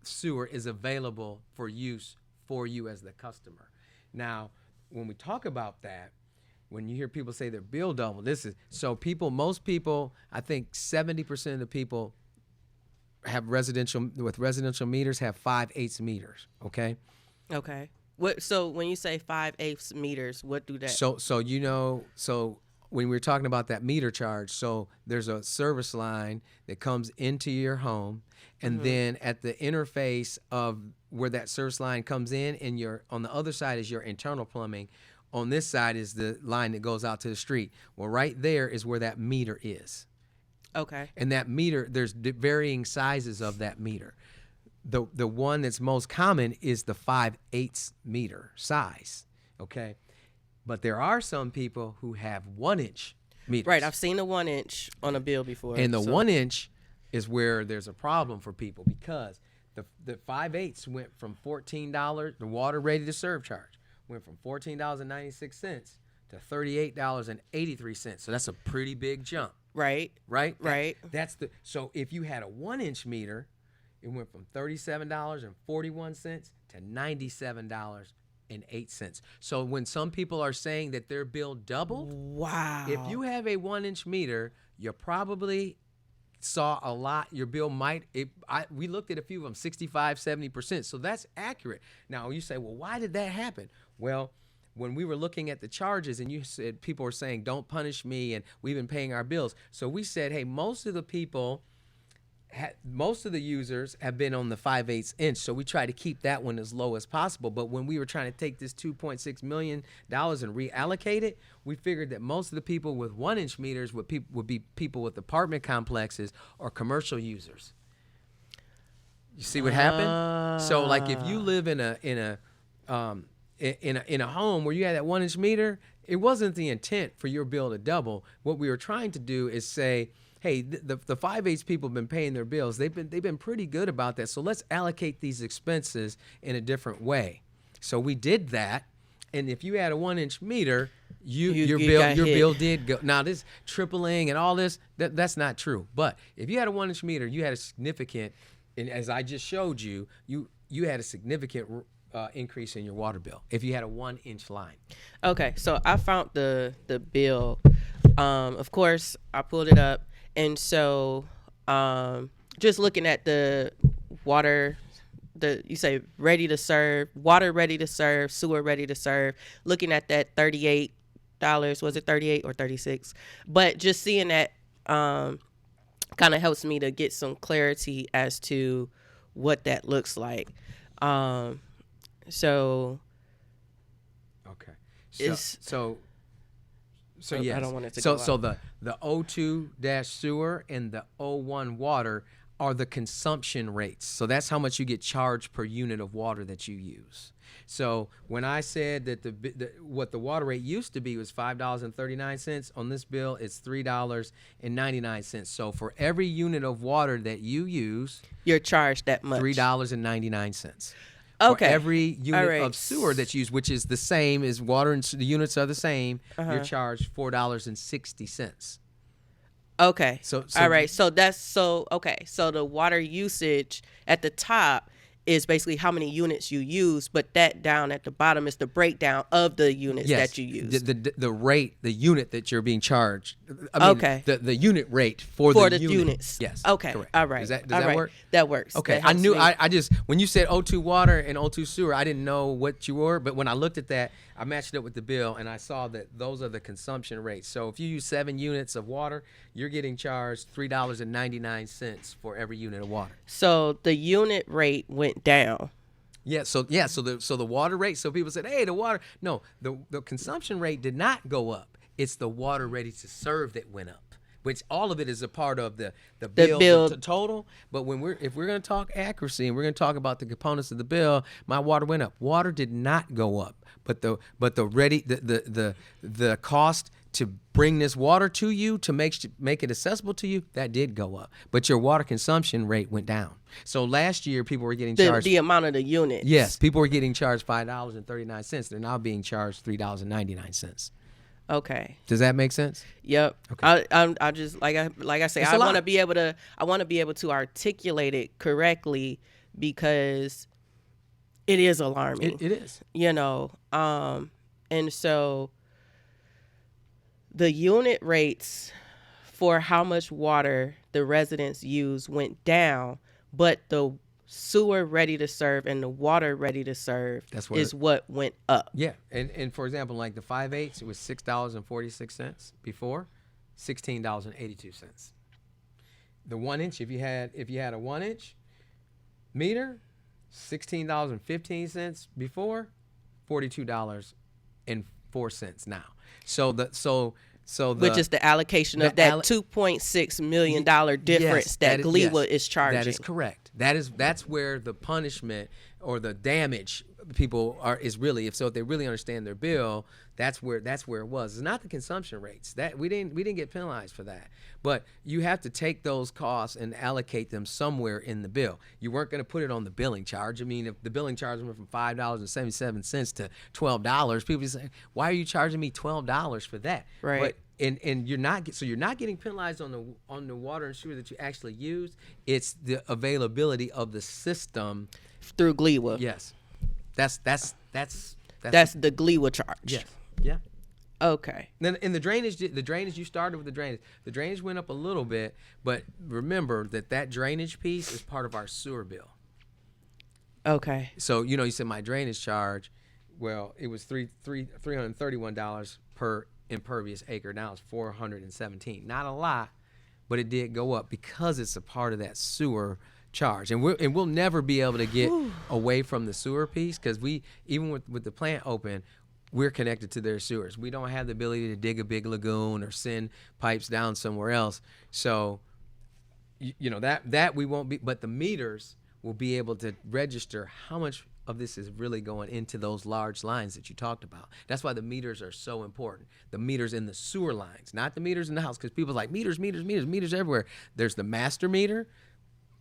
sewer is available for use for you as the customer. Now, when we talk about that, when you hear people say their bill double, most people, I think 70% of the people have residential meters have 5/8 meters, okay? Okay. So when you say 5/8 meters, what do that? So when we're talking about that meter charge, so there's a service line that comes into your home, and then at the interface of where that service line comes in, and on the other side is your internal plumbing. On this side is the line that goes out to the street. Well, right there is where that meter is. Okay. And that meter, there's varying sizes of that meter. The one that's most common is the 5/8 meter size, okay? But there are some people who have 1-inch meters. Right, I've seen a 1-inch on a bill before. And the 1-inch is where there's a problem for people, because the 5/8 went from $14, the water ready to serve charge, went from $14.96 to $38.83. So that's a pretty big jump. Right. Right? Right. So if you had a 1-inch meter, it went from $37.41 to $97.08. So when some people are saying that their bill doubled, wow. If you have a 1-inch meter, you probably saw a lot. Your bill we looked at a few of them, 65, 70%. So that's accurate. Now you say, well, why did that happen? Well, when we were looking at the charges, and you said people were saying, don't punish me, and we've been paying our bills. So we said, hey, most of the users have been on the 5/8 inch, so we try to keep that one as low as possible. But when we were trying to take this $2.6 million and reallocate it, we figured that most of the people with 1-inch meters would be people with apartment complexes or commercial users. You see what happened? So, like, if you live in a home where you had that 1-inch meter, it wasn't the intent for your bill to double. What we were trying to do is say, hey, the 5/8 people have been paying their bills. They've been pretty good about that. So let's allocate these expenses in a different way. So we did that, and if you had a 1-inch meter, your bill did go. Now this tripling and all this, that's not true. But if you had a 1-inch meter, you had a significant, and as I just showed you, you had a significant increase in your water bill if you had a 1-inch line. Okay, so I found the bill. Of course, I pulled it up. And so just looking at the water, you say ready to serve, water ready to serve, sewer ready to serve, looking at that $38, was it 38 or 36? But just seeing that kind of helps me to get some clarity as to what that looks like. So okay. So yes. I don't want it to so go so out. the O2 sewer and the O1 water are the consumption rates. So that's how much you get charged per unit of water that you use. So when I said that what the water rate used to be was $5.39, on this bill it's $3.99. So for every unit of water that you use, you're charged that much. $3.99. Okay. For every unit of sewer that's used, which is the same as water, and the units are the same, you're charged $4.60. Okay. All right. So the water usage at the top is basically how many units you use, but that down at the bottom is the breakdown of the units that you use. The rate, the unit that you're being charged. The unit rate for the units. Yes. Okay. Correct. All right. Does that work? That works. Okay. That I knew. me. I just, when you said O2 water and O2 sewer, I didn't know what you were, but when I looked at that, I matched it up with the bill, and I saw that those are the consumption rates. So if you use 7 units of water, you're getting charged $3.99 for every unit of water. So the unit rate went down. Yeah. So the water rate. So people said, hey, the water. No, the consumption rate did not go up. It's the water ready to serve that went up. which all of it is a part of the bill total. But if we're going to talk accuracy and we're going to talk about the components of the bill, my water went up. Water did not go up, but the cost to bring this water to you, to make it accessible to you, that did go up. But your water consumption rate went down. So last year, people were getting charged the amount of the units. Yes, people were getting charged $5.39. They're now being charged $3.99. Okay. Does that make sense? Yep. Okay. I just like I say, I want to be able to articulate it correctly, because it is alarming. It is. And so the unit rates for how much water the residents use went down, but the sewer ready to serve and the water ready to serve is what went up. Yeah, and for example, like the 5/8, it was $6.46 before, $16.82. The 1 inch, if you had a 1 inch meter, $16.15 before, $42.04 now. Which is the allocation of that $2.6 million difference that GLEWA is charging. That is correct. That's where the punishment or the damage is really, if they really understand their bill, that's where it was. It's not the consumption rates. That we didn't get penalized for that. But you have to take those costs and allocate them somewhere in the bill. You weren't going to put it on the billing charge. I mean, if the billing charge went from $5.77 to $12, people say, "Why are you charging me $12 for that?" Right. But and you're not getting penalized on the water and sewer that you actually use. It's the availability of the system through GLEWA. Yes. That's the GLEWA charge. Yes. Yeah. Okay. Then in the drainage, you started with the drainage. The drainage went up a little bit, but remember that drainage piece is part of our sewer bill. Okay. So you said my drainage charge, well, it was $331 per impervious acre. Now it's $417. Not a lot, but it did go up because it's a part of that sewer charge, and we'll never be able to get away from the sewer piece, because even with the plant open, we're connected to their sewers. We don't have the ability to dig a big lagoon or send pipes down somewhere else. So that we won't be, but the meters will be able to register how much of this is really going into those large lines that you talked about. That's why the meters are so important. The meters in the sewer lines, not the meters in the house, because people are like, meters everywhere. There's the master meter,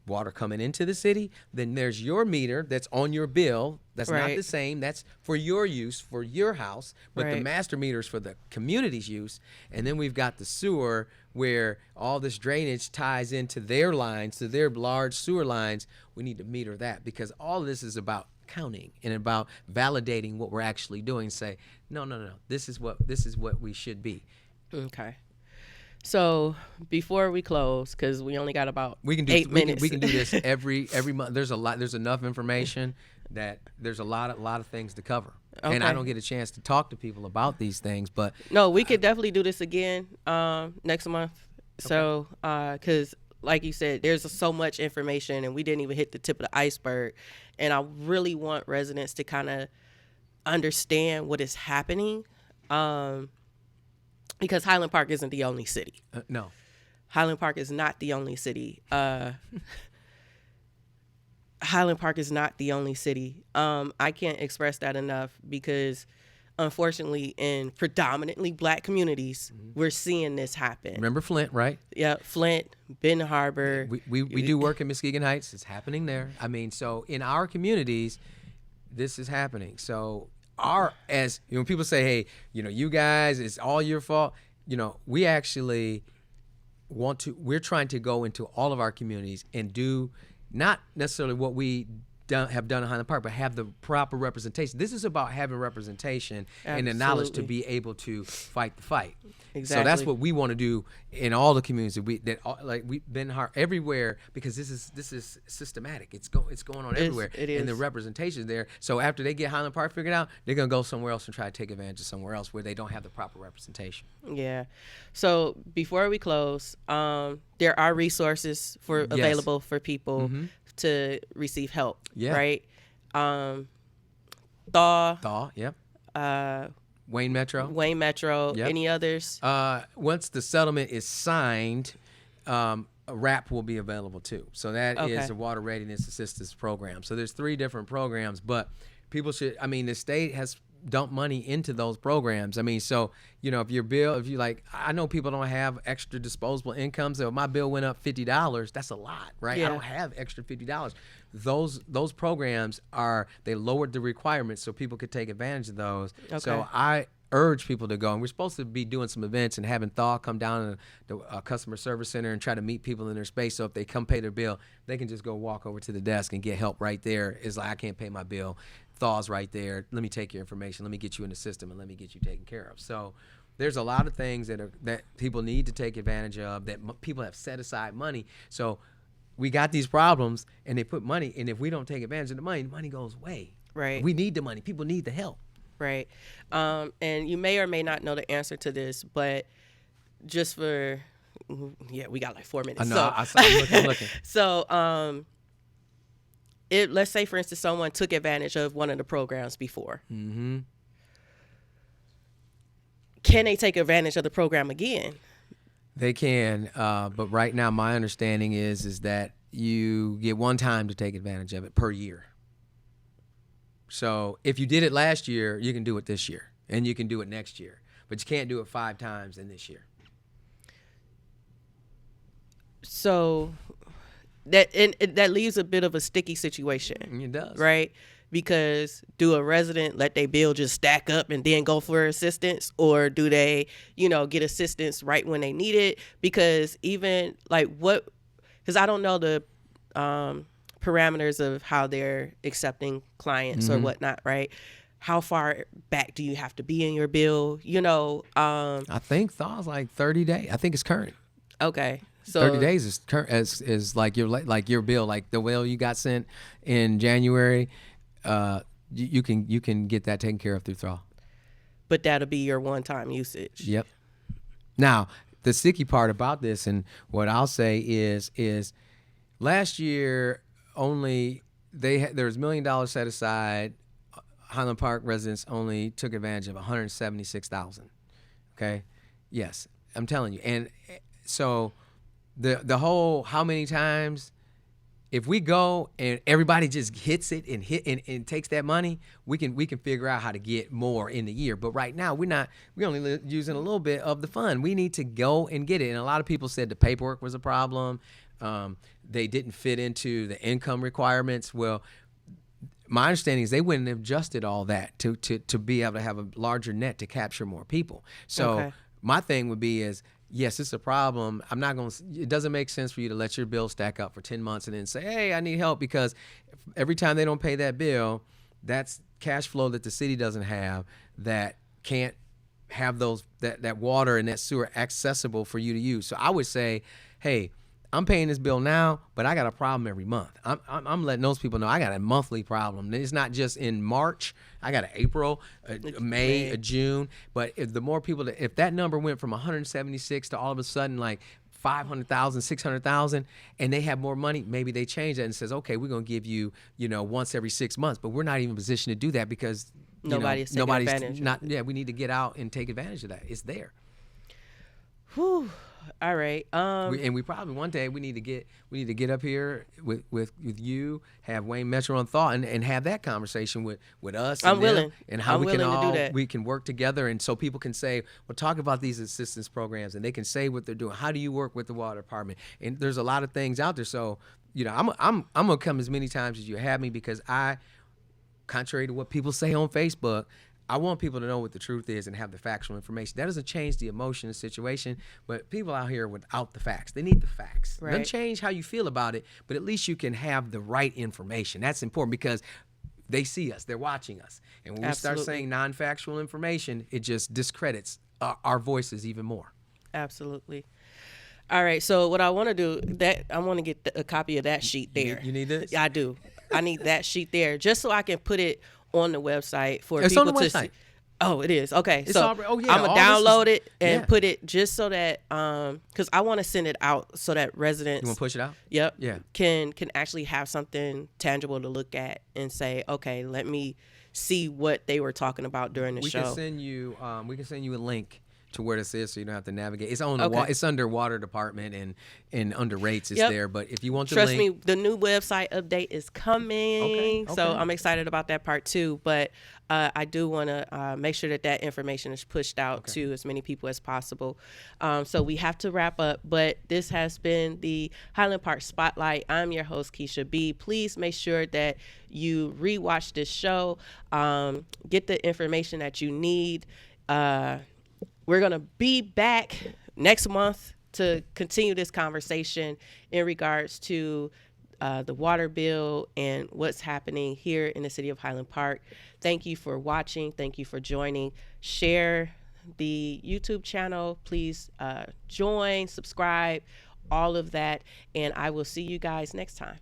water coming into the city. Then there's your meter that's on your bill. That's not the same. That's for your use, for your house. But the master meter is for the community's use. And then we've got the sewer, where all this drainage ties into their lines, to their large sewer lines. We need to meter that, because all of this is about counting and about validating what we're actually doing. Say, no, this is what we should be. Okay. So before we close, because we only got about 8 minutes. We can do this every month. There's enough information that there's a lot of things to cover. Okay. And I don't get a chance to talk to people about these things, but no, we could definitely do this again next month. Okay. So because like you said, there's so much information, and we didn't even hit the tip of the iceberg. And I really want residents to kind of understand what is happening. Because Highland Park isn't the only city. No. Highland Park is not the only city. Highland Park is not the only city. I can't express that enough, because unfortunately in predominantly black communities, we're seeing this happen. Remember Flint, right? Yeah, Flint, Benton Harbor. We do work in Muskegon Heights. It's happening there. I mean, so in our communities, this is happening. So people say, hey, you guys, it's all your fault. We actually we're trying to go into all of our communities and do not necessarily what we have done in Highland Park, but have the proper representation. This is about having representation and the knowledge to be able to fight the fight. Exactly. So that's what we want to do in all the communities we've been everywhere, because this is systematic. It's going on everywhere. It is. And the representation there. So after they get Highland Park figured out, they're gonna go somewhere else and try to take advantage of somewhere else where they don't have the proper representation. Yeah. So before we close, there are resources available for people to receive help. Yeah. Right. Thaw. Yep. Wayne Metro. Wayne Metro. Yep. Any others? Once the settlement is signed, a RAP will be available too. So that is a Water Readiness Assistance Program. So there's 3 different programs, but people should, I mean, the state has dumped money into those programs. I mean, so, you know, if you like, I know people don't have extra disposable income. So if my bill went up $50, that's a lot, right? Yeah. I don't have extra $50. Those programs they lowered the requirements so people could take advantage of those. Okay. So I urge people to go, and we're supposed to be doing some events and having Thaw come down to the customer service center and try to meet people in their space. So if they come pay their bill, they can just go walk over to the desk and get help right there. It's like, I can't pay my bill. Thaw's right there. Let me take your information. Let me get you in the system and let me get you taken care of. So there's a lot of things that people need to take advantage of, that people have set aside money. So we got these problems and they put money, and if we don't take advantage of the money goes away. Right. We need the money. People need the help. Right. And you may or may not know the answer to this, but just for, we got like 4 minutes. I know. I'm looking. So, let's say, for instance, someone took advantage of one of the programs before. Mm-hmm. Can they take advantage of the program again? They can, but right now my understanding is that you get one time to take advantage of it per year. So if you did it last year, you can do it this year, and you can do it next year, but you can't do it 5 times in this year. So that leaves a bit of a sticky situation. It does, right? Because do a resident let their bill just stack up and then go for assistance, or do they, get assistance right when they need it? Because even because I don't know the parameters of how they're accepting clients or whatnot, right? How far back do you have to be in your bill? I think Thaw's like 30 days. I think it's current. Okay. So 30 days is current, is like your bill, like the bill you got sent in January. You can get that taken care of through Thaw. But that'll be your one-time usage. Yep. Now, the sticky part about this, and what I'll say is last year only there was $1 million set aside. Highland Park residents only took advantage of $176,000. Okay. Yes, I'm telling you. And so the whole how many times, if we go and everybody just hits it and takes that money, we can figure out how to get more in the year. But right now we're only using a little bit of the fund. We need to go and get it. And a lot of people said the paperwork was a problem. They didn't fit into the income requirements. Well, my understanding is they wouldn't have adjusted all that to be able to have a larger net to capture more people. So my thing would be is, yes, it's a problem. It doesn't make sense for you to let your bill stack up for 10 months and then say, hey, I need help, because every time they don't pay that bill, that's cash flow that the city doesn't have, that can't have that water and that sewer accessible for you to use. So I would say, hey, I'm paying this bill now, but I got a problem every month. I'm letting those people know I got a monthly problem. It's not just in March. I got an April, a May, a June. But if the more people, if that number went from 176 to all of a sudden like 500,000, 600,000, and they have more money, maybe they change that and says, okay, we're going to give you, once every 6 months. But we're not even in a position to do that because nobody's advantage. We need to get out and take advantage of that. It's there. Whew. All right. And we probably one day we need to get up here with you, have Wayne Metro on Thaw, and have that conversation with us. I'm willing. And how I'm we can willing to do that. we can work together, and so people can say, well, talk about these assistance programs, and they can say what they're doing. How do you work with the water department? And there's a lot of things out there. So I'm gonna come as many times as you have me, because contrary to what people say on Facebook, I want people to know what the truth is and have the factual information. That doesn't change the emotion and situation, but people out here without the facts, they need the facts. Right. It doesn't change how you feel about it, but at least you can have the right information. That's important, because they see us, they're watching us. And when we start saying non-factual information, it just discredits our voices even more. Absolutely. All right, so what I want to do, I want to get a copy of that sheet there. You need this? I do. I need that sheet there, just so I can put it on the website for it's people on the to website. see. Oh, it is. Okay. It's so I'm going to download it and put it just so that, because I want to send it out so that residents. You want to push it out? Yep. Yeah. Can actually have something tangible to look at and say, okay, let me see what they were talking about during the show. We can send you a link to where this is, so you don't have to navigate. It's on it's under Water Department, and under rates it's there. But if you want the Trust link, me, the new website update is coming. Okay. So I'm excited about that part too. But I do want to make sure that information is pushed out to as many people as possible. So we have to wrap up. But this has been the Highland Park Spotlight. I'm your host, Kisha B. Please make sure that you rewatch this show. Get the information that you need. We're going to be back next month to continue this conversation in regards to the water bill and what's happening here in the city of Highland Park. Thank you for watching. Thank you for joining. Share the YouTube channel. Please join, subscribe, all of that. And I will see you guys next time.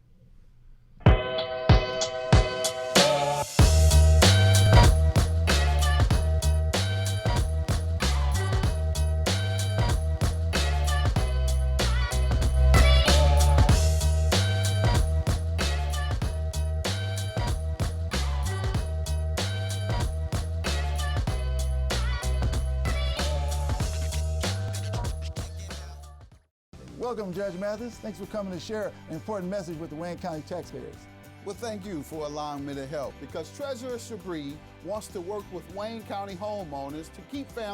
Welcome, Judge Mathis. Thanks for coming to share an important message with the Wayne County taxpayers. Well, thank you for allowing me to help, because Treasurer Shabri wants to work with Wayne County homeowners to keep families